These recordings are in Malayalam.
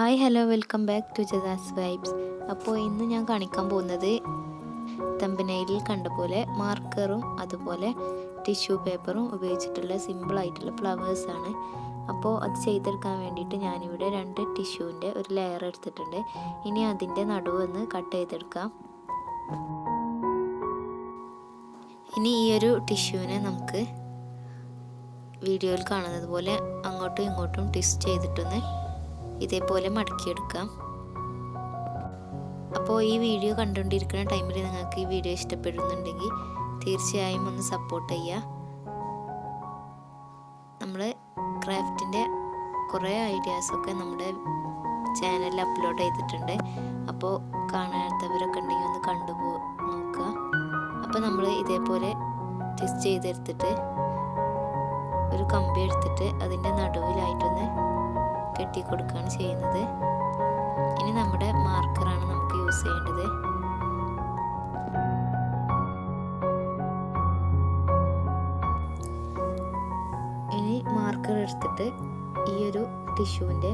Hi hello welcome back to ജസാസ് വൈബ്സ്. അപ്പോൾ ഇന്ന് ഞാൻ കാണിക്കാൻ പോകുന്നത് തമ്പനയിലിൽ കണ്ട പോലെ മാർക്കറും അതുപോലെ ടിഷ്യൂ പേപ്പറും ഉപയോഗിച്ചിട്ടുള്ള സിമ്പിളായിട്ടുള്ള ഫ്ലവേഴ്സാണ്. അപ്പോൾ അത് ചെയ്തെടുക്കാൻ വേണ്ടിയിട്ട് ഞാനിവിടെ 2 ടിഷ്യൂവിൻ്റെ ഒരു ലെയർ എടുത്തിട്ടുണ്ട്. ഇനി അതിൻ്റെ നടുവൊന്ന് കട്ട് ചെയ്തെടുക്കാം. ഇനി ഈ ഒരു ടിഷ്യൂവിനെ നമുക്ക് വീഡിയോയിൽ കാണുന്നത് പോലെ അങ്ങോട്ടും ഇങ്ങോട്ടും ട്വിസ്റ്റ് ചെയ്തിട്ടൊന്ന് ഇതേപോലെ മടക്കിയെടുക്കാം. അപ്പോൾ ഈ വീഡിയോ കണ്ടുകൊണ്ടിരിക്കുന്ന ടൈമിൽ നിങ്ങൾക്ക് ഈ വീഡിയോ ഇഷ്ടപ്പെടുന്നുണ്ടെങ്കിൽ തീർച്ചയായും ഒന്ന് സപ്പോർട്ട് ചെയ്യുക. നമ്മൾ ക്രാഫ്റ്റിൻ്റെ കുറേ ഐഡിയാസൊക്കെ നമ്മുടെ ചാനലിൽ അപ്ലോഡ് ചെയ്തിട്ടുണ്ട്. അപ്പോൾ കാണാത്തവരൊക്കെ ഉണ്ടെങ്കിൽ ഒന്ന് നോക്കുക. അപ്പോൾ നമ്മൾ ഇതേപോലെ ട്വിസ്റ്റ് ചെയ്തെടുത്തിട്ട് ഒരു കമ്പി എടുത്തിട്ട് അതിൻ്റെ നടുവിലായിട്ടൊന്ന് കെട്ടി കൊടുക്കുകയാണ് ചെയ്യുന്നത്. ഇനി നമ്മുടെ മാർക്കറാണ് നമുക്ക് യൂസ് ചെയ്യേണ്ടത്. ഇനി മാർക്കർ എടുത്തിട്ട് ഈ ഒരു ടിഷ്യൂവിൻ്റെ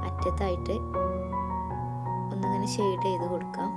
അറ്റത്തായിട്ട് ഒന്നിങ്ങനെ ഷെയ്ഡ് ചെയ്ത് കൊടുക്കാം.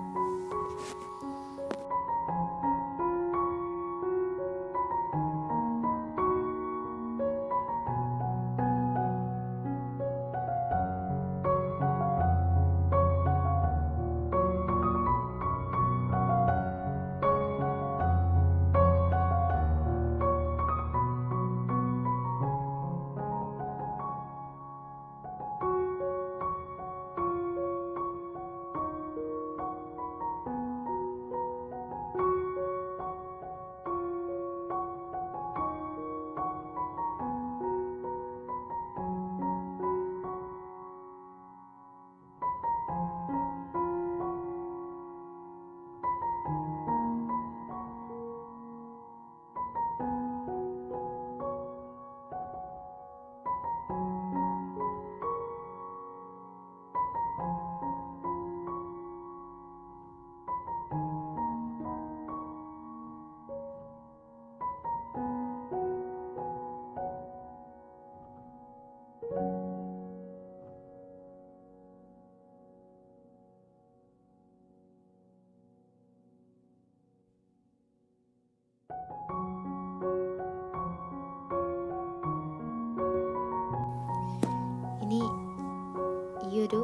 ഈ ഒരു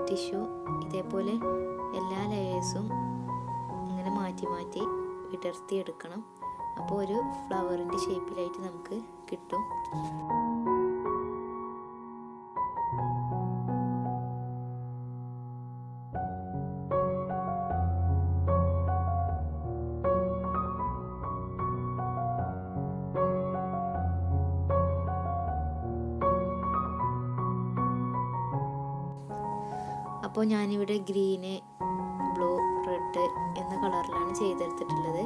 ടിഷ്യൂ ഇതേപോലെ എല്ലാ ലെയേഴ്സും ഇങ്ങനെ മാറ്റി മാറ്റി വിടർത്തിയെടുക്കണം. അപ്പോൾ ഒരു ഫ്ലവറിൻ്റെ ഷേപ്പിലായിട്ട് നമുക്ക് കിട്ടും. അപ്പോൾ ഞാനിവിടെ ഗ്രീന്, ബ്ലൂ, റെഡ് എന്ന കളറിലാണ് ചെയ്തെടുത്തിട്ടുള്ളത്.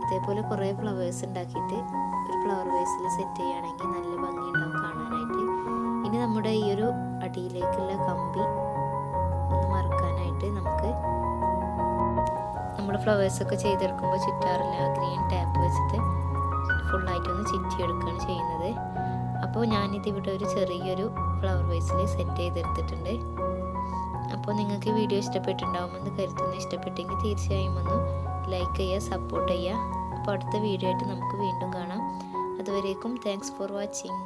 ഇതേപോലെ കുറേ ഫ്ലവേഴ്സ് ഉണ്ടാക്കിയിട്ട് ഒരു ഫ്ലവർ വേസിൽ സെറ്റ് ചെയ്യുകയാണെങ്കിൽ നല്ല ഭംഗിയുണ്ടാവും കാണാനായിട്ട്. ഇനി നമ്മുടെ ഈ ഒരു അടിയിലേക്കുള്ള കമ്പി ഒന്ന് മറക്കാനായിട്ട് നമുക്ക് നമ്മൾ ഫ്ലവേഴ്സൊക്കെ ചെയ്തെടുക്കുമ്പോൾ ചുറ്റാറില്ല, ഗ്രീൻ ടാപ്പ് വെച്ചിട്ട് ഫുള്ളായിട്ടൊന്ന് ചുറ്റിയെടുക്കുകയാണ് ചെയ്യുന്നത്. അപ്പോൾ ഞാനിതിവിടെ ഒരു ചെറിയൊരു ഫ്ലവർ വേസിൽ സെറ്റ് ചെയ്തെടുത്തിട്ടുണ്ട്. അപ്പോൾ നിങ്ങൾക്ക് ഈ വീഡിയോ ഇഷ്ടപ്പെട്ടിട്ടുണ്ടാവുമെന്ന് കരുതുന്നു. ഇഷ്ടപ്പെട്ടെങ്കിൽ തീർച്ചയായും ഒന്ന് ലൈക്ക് ചെയ്യുക, സപ്പോർട്ട് ചെയ്യുക. അപ്പോൾ അടുത്ത വീഡിയോ ആയിട്ട് നമുക്ക് വീണ്ടും കാണാം. അതുവരേക്കും താങ്ക്സ് ഫോർ വാച്ചിങ്.